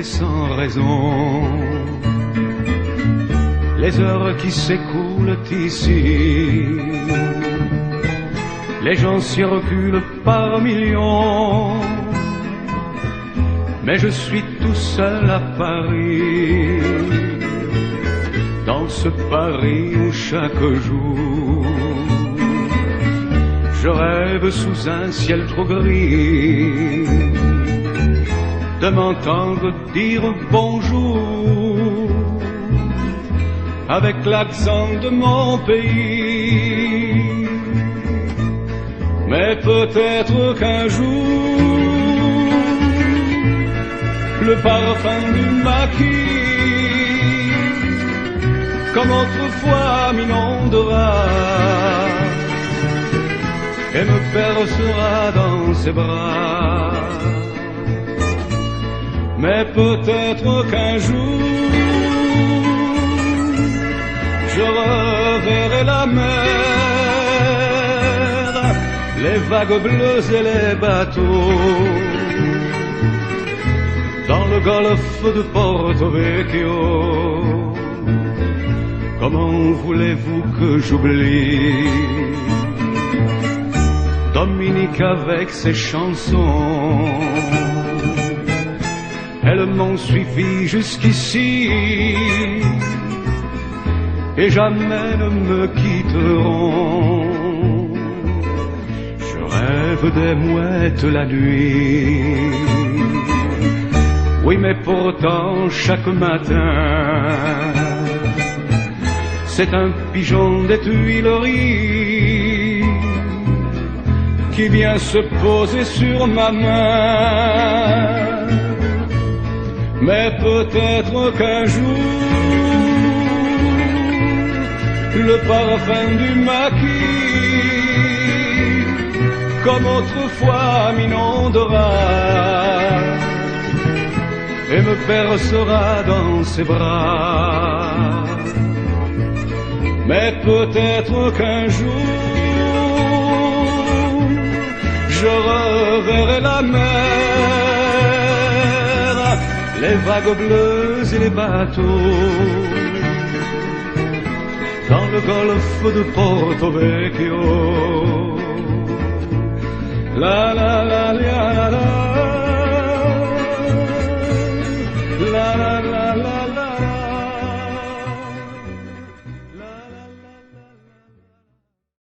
et sans raison. Les heures qui s'écoulent ici, les gens s'y reculent par millions. Mais je suis tout seul à Paris, dans ce Paris où chaque jour je rêve sous un ciel trop gris de m'entendre dire bonjour avec l'accent de mon pays. Mais peut-être qu'un jour le parfum du maquis comme autrefois m'inondera et me bercera dans ses bras. Mais peut-être qu'un jour je reverrai la mer, les vagues bleues et les bateaux dans le golfe de Porto Vecchio. Comment voulez-vous que j'oublie Dominique avec ses chansons? Elles m'ont suivi jusqu'ici et jamais ne me quitteront. Je rêve des mouettes la nuit, oui, mais pourtant chaque matin c'est un pigeon des Tuileries qui vient se poser sur ma main. Mais peut-être qu'un jour le parfum du maquis comme autrefois m'inondera et me bercera dans ses bras. Mais peut-être qu'un jour je reverrai la mer, les vagues bleues et les bateaux dans le golfe de Porto Vecchio. La la la la la la.